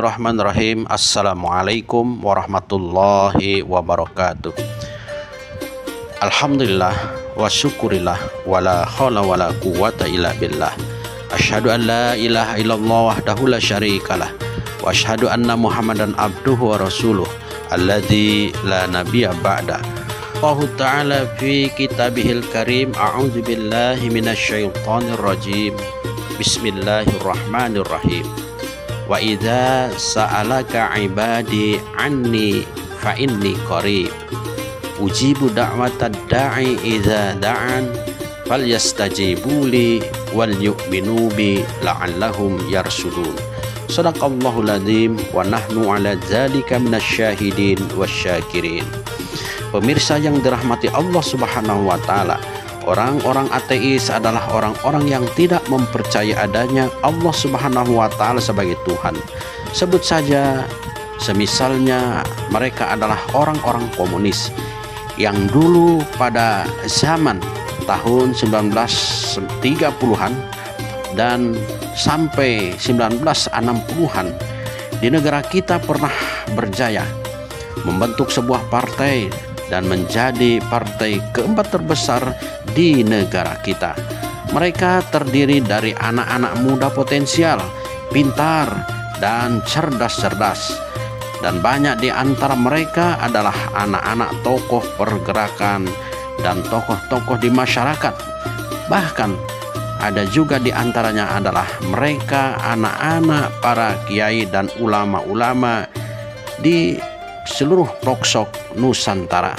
Bismillahirrahmanirrahim. Assalamualaikum warahmatullahi wabarakatuh. Alhamdulillah wa syukurillah wala haula wala quwata illa billah. Asyhadu an la ilaha illallah wahdahu la syarikalah wa asyhadu anna Muhammadan abduhu wa rasuluh alladzi la nabiyya ba'da. Allah Ta'ala fi kitabihil karim. A'udzu billahi minasyaitonir rajim. Bismillahirrahmanirrahim. Wa idza sa'alaka ibadi anni fa inni qarib ujibu da'watad da'i idza da'an falyastajibu li wal yu'minu bi la'allahum yarsudun. Shadaqallahul adzim wa nahnu 'ala dzalika minasyahidin wasyakirin. Pemirsa yang dirahmati Allah Subhanahu wa taala, orang-orang ateis adalah orang-orang yang tidak mempercayai adanya Allah Subhanahu wa taala sebagai Tuhan. Sebut saja semisalnya mereka adalah orang-orang komunis yang dulu pada zaman tahun 1930-an dan sampai 1960-an di negara kita pernah berjaya membentuk sebuah partai dan menjadi partai keempat terbesar di negara kita. Mereka terdiri dari anak-anak muda potensial, pintar, dan cerdas-cerdas. Dan banyak di antara mereka adalah anak-anak tokoh pergerakan dan tokoh-tokoh di masyarakat. Bahkan ada juga di antaranya adalah mereka anak-anak para kiai dan ulama-ulama di seluruh pelosok Nusantara.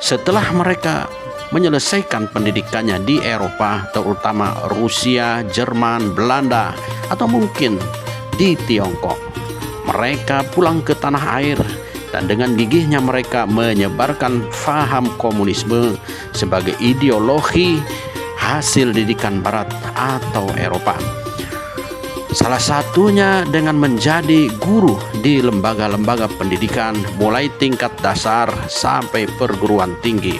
Setelah mereka menyelesaikan pendidikannya di Eropa, terutama Rusia, Jerman, Belanda, atau mungkin di Tiongkok, mereka pulang ke tanah air dan dengan gigihnya mereka menyebarkan faham komunisme sebagai ideologi hasil didikan Barat atau Eropa. Salah satunya dengan menjadi guru di lembaga-lembaga pendidikan mulai tingkat dasar sampai perguruan tinggi.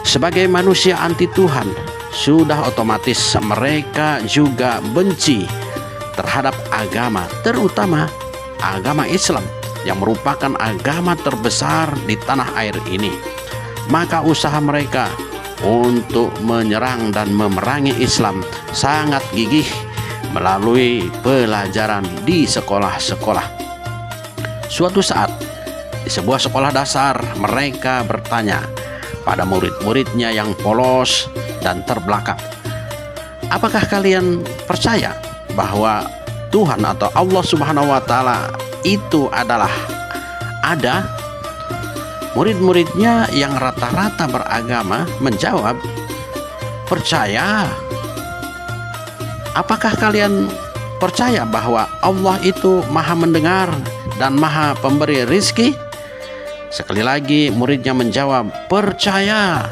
Sebagai manusia anti Tuhan, sudah otomatis mereka juga benci terhadap agama, terutama agama Islam yang merupakan agama terbesar di tanah air ini. Maka usaha mereka untuk menyerang dan memerangi Islam sangat gigih melalui pelajaran di sekolah-sekolah. Suatu saat di sebuah sekolah dasar, mereka bertanya pada murid-muridnya yang polos dan terbelakang, apakah kalian percaya bahwa Tuhan atau Allah Subhanahu wa taala itu adalah ada? Murid-muridnya yang rata-rata beragama menjawab, percaya. Apakah kalian percaya bahwa Allah itu maha mendengar dan maha pemberi rizki? Sekali lagi muridnya menjawab, percaya.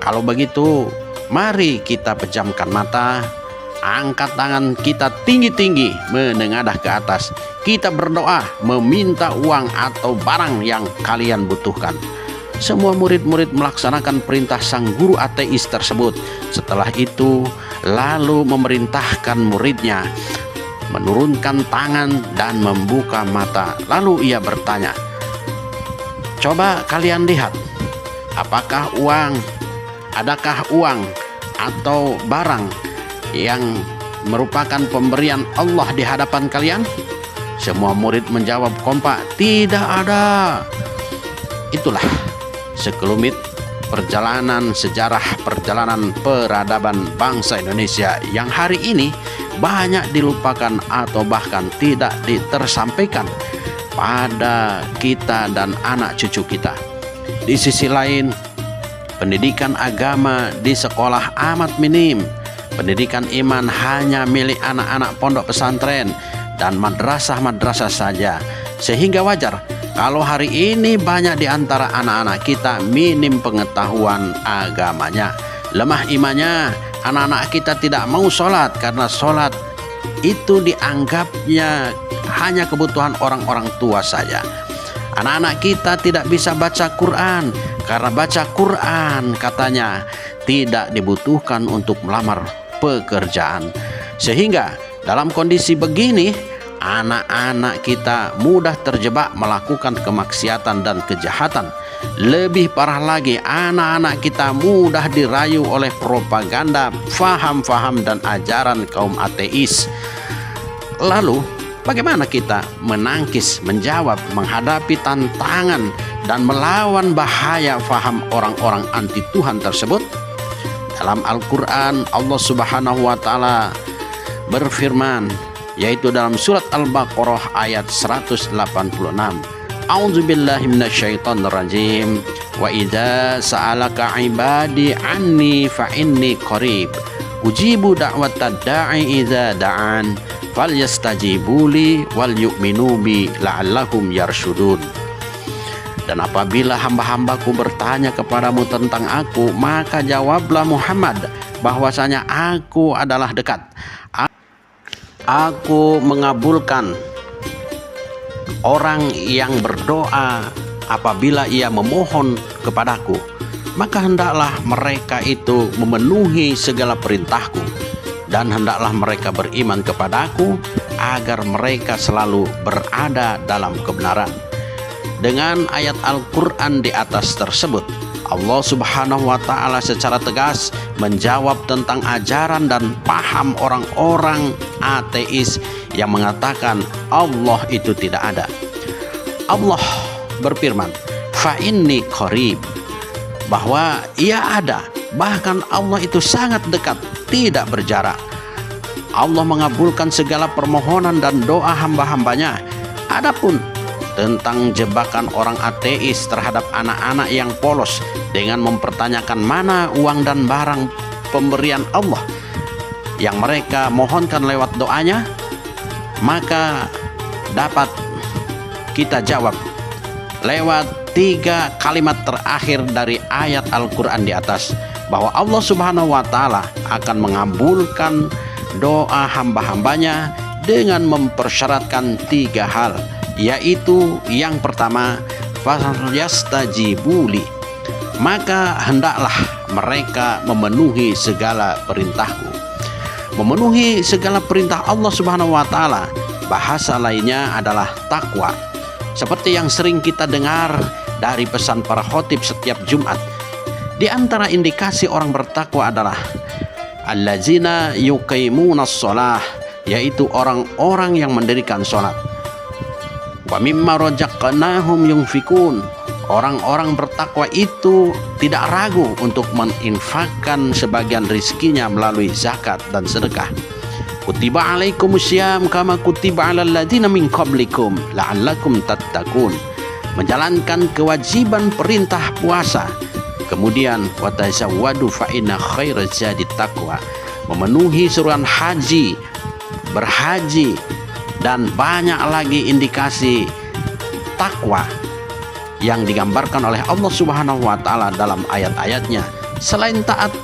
Kalau begitu, mari kita pejamkan mata, angkat tangan kita tinggi-tinggi menengadah ke atas. Kita berdoa meminta uang atau barang yang kalian butuhkan. Semua murid-murid melaksanakan perintah sang guru ateis tersebut. Setelah itu, lalu memerintahkan muridnya menurunkan tangan dan membuka mata. Lalu ia bertanya, coba kalian lihat, apakah adakah uang atau barang yang merupakan pemberian Allah di hadapan kalian? Semua murid menjawab kompak, tidak ada. Itulah sekelumit sejarah perjalanan peradaban bangsa Indonesia yang hari ini banyak dilupakan atau bahkan tidak tersampaikan pada kita dan anak cucu kita. Di sisi lain, pendidikan agama di sekolah amat minim. Pendidikan iman hanya milik anak-anak pondok pesantren dan madrasah-madrasah saja. Sehingga wajar kalau hari ini banyak di antara anak-anak kita minim pengetahuan agamanya, lemah imannya. Anak-anak kita tidak mau sholat karena sholat itu dianggapnya hanya kebutuhan orang-orang tua saja. Anak-anak kita tidak bisa baca Quran karena baca Quran katanya tidak dibutuhkan untuk melamar pekerjaan. Sehingga Dalam kondisi begini, anak-anak kita mudah terjebak melakukan kemaksiatan dan kejahatan. Lebih parah lagi, anak-anak kita mudah dirayu oleh propaganda, faham-faham dan ajaran kaum ateis. Lalu, bagaimana kita menangkis, menjawab, menghadapi tantangan dan melawan bahaya faham orang-orang anti Tuhan tersebut? Dalam Al-Quran, Allah Subhanahu wa Ta'ala berfirman, yaitu dalam surat Al-Baqarah ayat 186. A'udzubillahi minasyaitonirrajim. Wa idza sa'alaka 'ibadi 'anni fa inni qarib. Ujibu da'watad da'i idza da'an. Falyastajibuli wal yu'minu bi la'allahum yarsyudun. Dan apabila hamba-hambaku bertanya kepadamu tentang aku, maka jawablah Muhammad bahwasanya aku adalah dekat. Aku mengabulkan orang yang berdoa apabila ia memohon kepadaku, maka hendaklah mereka itu memenuhi segala perintahku, dan hendaklah mereka beriman kepadaku agar mereka selalu berada dalam kebenaran. Dengan ayat Al-Quran di atas tersebut, Allah Subhanahu wa Ta'ala secara tegas menjawab tentang ajaran dan paham orang-orang ateis yang mengatakan Allah itu tidak ada. Allah berfirman, fa inni qarib, bahwa ia ada, bahkan Allah itu sangat dekat, tidak berjarak. Allah mengabulkan segala permohonan dan doa hamba-hambanya. Adapun tentang jebakan orang ateis terhadap anak-anak yang polos dengan mempertanyakan mana uang dan barang pemberian Allah yang mereka mohonkan lewat doanya, maka dapat kita jawab lewat 3 kalimat terakhir dari ayat Al-Quran di atas, bahwa Allah Subhanahu wa Ta'ala akan mengabulkan doa hamba-hambanya dengan mempersyaratkan 3 hal, yaitu yang pertama, falyastajibuli, maka hendaklah mereka memenuhi segala perintahku. Memenuhi segala perintah Allah Subhanahu wa Ta'ala, bahasa lainnya adalah takwa. Seperti yang sering kita dengar dari pesan para khotib setiap Jumat, di antara indikasi orang bertakwa adalah allazina yuqimunas shalah, yaitu orang-orang yang mendirikan sholat. Wa mimma razaqnahum yunfikun, orang-orang bertakwa itu tidak ragu untuk menginfakkan sebagian rizkinya melalui zakat dan sedekah. Kutiba alaikumusiyam kama kutiba alal ladzina min qablikum la'allakum tattaqun, menjalankan kewajiban perintah puasa. Kemudian watazawwadu fa inna khairaz zadi taqwa, memenuhi seruan haji, berhaji, dan banyak lagi indikasi takwa yang digambarkan oleh Allah Subhanahu wa Ta'ala dalam ayat-ayatnya. Selain taat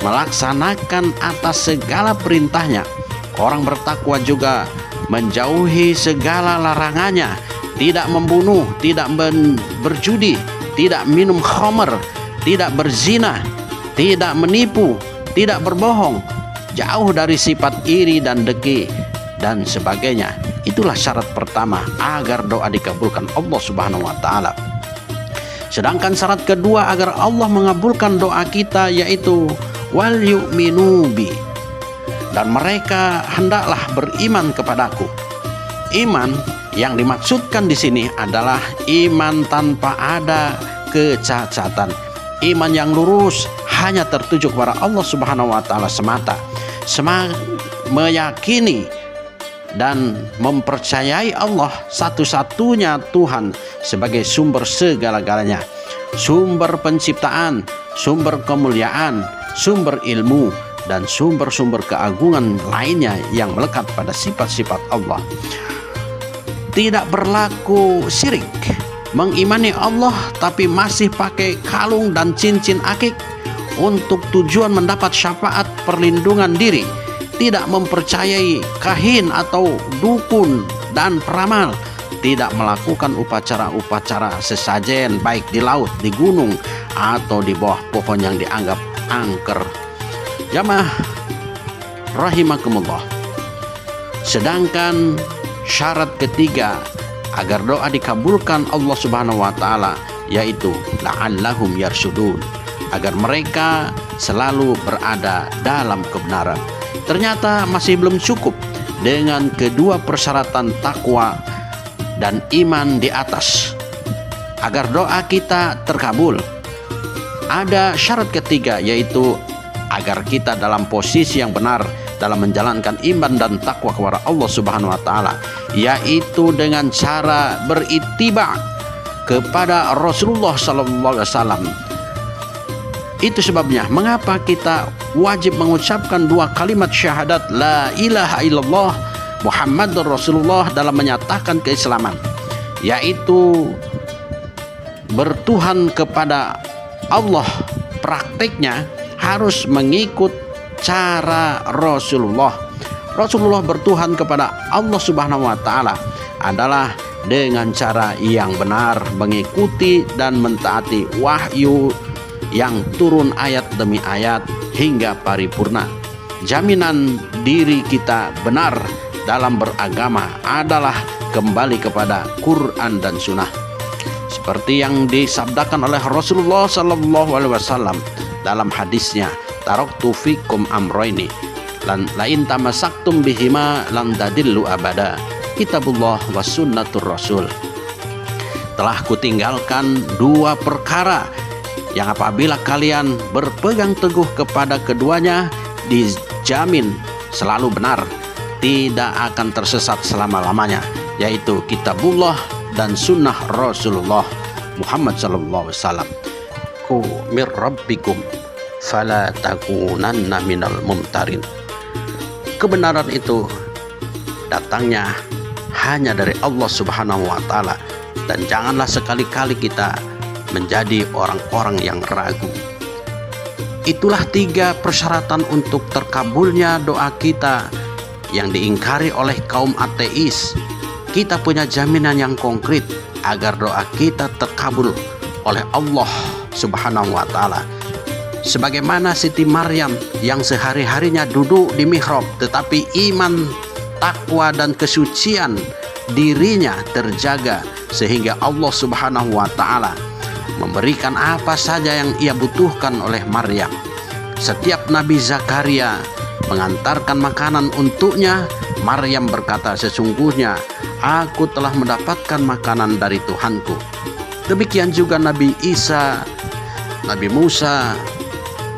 melaksanakan atas segala perintahnya, orang bertakwa juga menjauhi segala larangannya, tidak membunuh, tidak berjudi, tidak minum khamr, tidak berzina, tidak menipu, tidak berbohong, jauh dari sifat iri dan dengki dan sebagainya. Itulah syarat pertama agar doa dikabulkan Allah Subhanahu wa Ta'ala. Sedangkan syarat kedua agar Allah mengabulkan doa kita yaitu wal yu'minu bi, dan mereka hendaklah beriman kepadaku. Iman yang dimaksudkan di sini adalah iman tanpa ada kecacatan, iman yang lurus hanya tertuju kepada Allah Subhanahu wa Ta'ala semata, meyakini dan mempercayai Allah satu-satunya Tuhan sebagai sumber segala-galanya, sumber penciptaan, sumber kemuliaan, sumber ilmu, dan sumber-sumber keagungan lainnya yang melekat pada sifat-sifat Allah. Tidak berlaku syirik, mengimani Allah tapi masih pakai kalung dan cincin akik untuk tujuan mendapat syafaat perlindungan diri, tidak mempercayai kahin atau dukun dan peramal, tidak melakukan upacara-upacara sesajen baik di laut, di gunung, atau di bawah pohon yang dianggap angker. Jamaah rahimakumullah, Sedangkan syarat ketiga agar doa dikabulkan Allah Subhanahu wa taala yaitu la'allahum yarsudun, agar mereka selalu berada dalam kebenaran. Ternyata masih belum cukup dengan kedua persyaratan takwa dan iman di atas agar doa kita terkabul. Ada syarat ketiga yaitu agar kita dalam posisi yang benar dalam menjalankan iman dan takwa kepada Allah Subhanahu wa taala, yaitu dengan cara berittiba kepada Rasulullah sallallahu alaihi wasallam. Itu sebabnya mengapa kita wajib mengucapkan dua kalimat syahadat la ilaha illallah Muhammadur Rasulullah dalam menyatakan keislaman, yaitu bertuhan kepada Allah. Praktiknya harus mengikut cara Rasulullah. Rasulullah bertuhan kepada Allah Subhanahu wa taala adalah dengan cara yang benar, mengikuti dan mentaati wahyu yang turun ayat demi ayat hingga paripurna. Jaminan diri kita benar dalam beragama adalah kembali kepada Quran dan Sunnah, seperti yang disabdakan oleh Rasulullah sallallahu alaihi wasallam dalam hadisnya, taraktu fikum amroini lain tamasaktum bihima lan tadillu abada, kitabullah wa sunnatur rasul. Telah kutinggalkan dua perkara yang apabila kalian berpegang teguh kepada keduanya dijamin selalu benar, tidak akan tersesat selama-lamanya, yaitu kitabullah dan sunnah Rasulullah Muhammad sallallahu alaihi wasallam. Ku mir rabbikum fala takunanna minal mumtarin. Kebenaran itu datangnya hanya dari Allah Subhanahu wa taala, dan janganlah sekali-kali kita menjadi orang-orang yang ragu. Itulah tiga persyaratan untuk terkabulnya doa kita yang diingkari oleh kaum ateis. Kita punya jaminan yang konkret agar doa kita terkabul oleh Allah Subhanahu wa taala. Sebagaimana Siti Maryam yang sehari-harinya duduk di mihrab, tetapi iman, takwa dan kesucian dirinya terjaga sehingga Allah Subhanahu wa taala memberikan apa saja yang ia butuhkan oleh Maryam. Setiap Nabi Zakaria mengantarkan makanan untuknya, Maryam berkata, sesungguhnya aku telah mendapatkan makanan dari Tuhanku. Demikian juga Nabi Isa, Nabi Musa,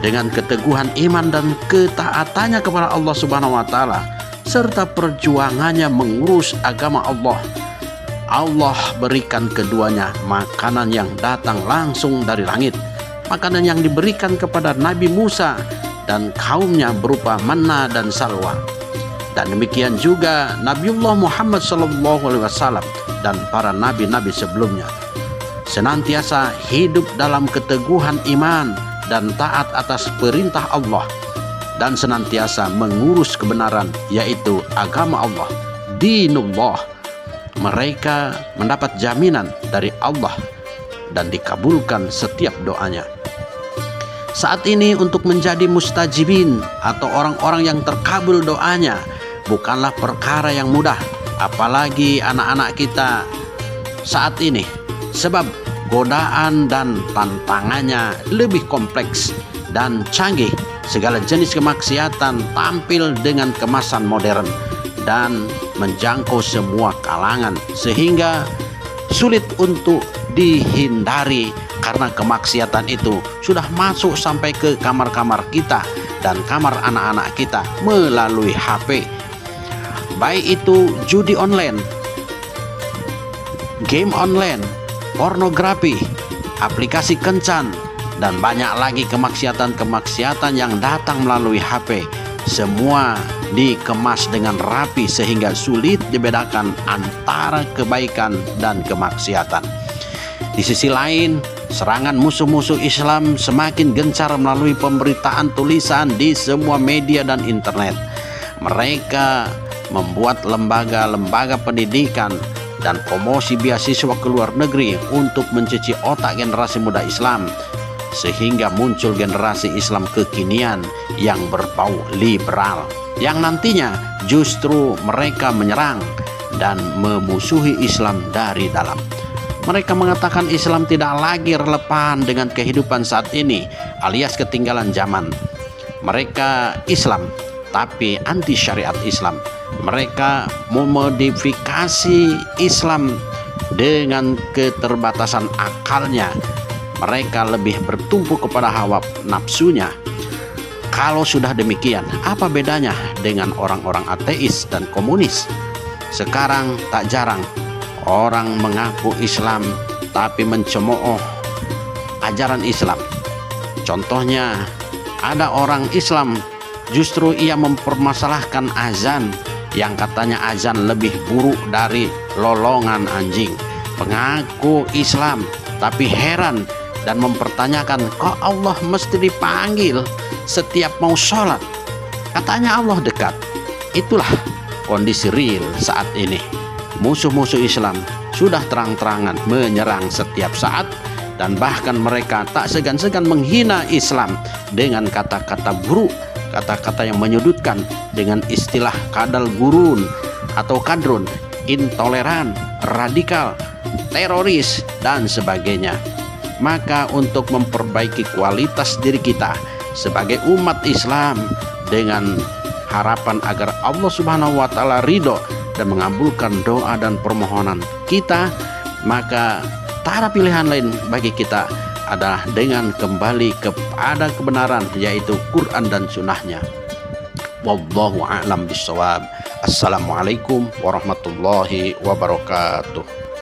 dengan keteguhan iman dan ketaatannya kepada Allah Subhanahu wa taala serta perjuangannya mengurus agama Allah, Allah berikan keduanya makanan yang datang langsung dari langit. Makanan yang diberikan kepada Nabi Musa dan kaumnya berupa manna dan salwa. Dan demikian juga Nabiullah Muhammad SAW dan para nabi-nabi sebelumnya senantiasa hidup dalam keteguhan iman dan taat atas perintah Allah, dan senantiasa mengurus kebenaran, yaitu agama Allah, dinullah. Mereka mendapat jaminan dari Allah dan dikabulkan setiap doanya. Saat ini untuk menjadi mustajibin atau orang-orang yang terkabul doanya bukanlah perkara yang mudah, apalagi anak-anak kita saat ini, sebab godaan dan tantangannya lebih kompleks dan canggih. Segala jenis kemaksiatan tampil dengan kemasan modern dan menjangkau semua kalangan, sehingga sulit untuk dihindari karena kemaksiatan itu sudah masuk sampai ke kamar-kamar kita dan kamar anak-anak kita melalui HP. Baik itu judi online, game online, pornografi, aplikasi kencan, dan banyak lagi kemaksiatan-kemaksiatan yang datang melalui HP. Semua dikemas dengan rapi sehingga sulit dibedakan antara kebaikan dan kemaksiatan. Di sisi lain, serangan musuh-musuh Islam semakin gencar melalui pemberitaan tulisan di semua media dan internet. Mereka membuat lembaga-lembaga pendidikan dan promosi beasiswa ke luar negeri untuk mencuci otak generasi muda Islam sehingga muncul generasi Islam kekinian yang berbau liberal, yang nantinya justru mereka menyerang dan memusuhi Islam dari dalam. Mereka mengatakan Islam tidak lagi relevan dengan kehidupan saat ini, alias ketinggalan zaman. Mereka Islam tapi anti syariat Islam. Mereka memodifikasi Islam dengan keterbatasan akalnya. Mereka lebih bertumpu kepada hawa nafsunya. Kalau sudah demikian, apa bedanya dengan orang-orang ateis dan komunis? Sekarang tak jarang orang mengaku Islam tapi mencemooh ajaran Islam. Contohnya, ada orang Islam justru ia mempermasalahkan azan, yang katanya azan lebih buruk dari lolongan anjing. Pengaku Islam tapi heran dan mempertanyakan, kok Allah mesti dipanggil setiap mau sholat? Katanya Allah dekat. Itulah kondisi real saat ini. Musuh-musuh Islam sudah terang-terangan menyerang setiap saat, dan bahkan mereka tak segan-segan menghina Islam dengan kata-kata buruk, kata-kata yang menyudutkan, dengan istilah kadal gurun atau kadrun, intoleran, radikal, teroris, dan sebagainya. Maka untuk memperbaiki kualitas diri kita sebagai umat Islam dengan harapan agar Allah Subhanahu wa taala ridho dan mengabulkan doa dan permohonan kita, maka tak ada pilihan lain bagi kita adalah dengan kembali kepada kebenaran, yaitu Quran dan sunnahnya. Wallahu a'lam bishawab. Assalamualaikum warahmatullahi wabarakatuh.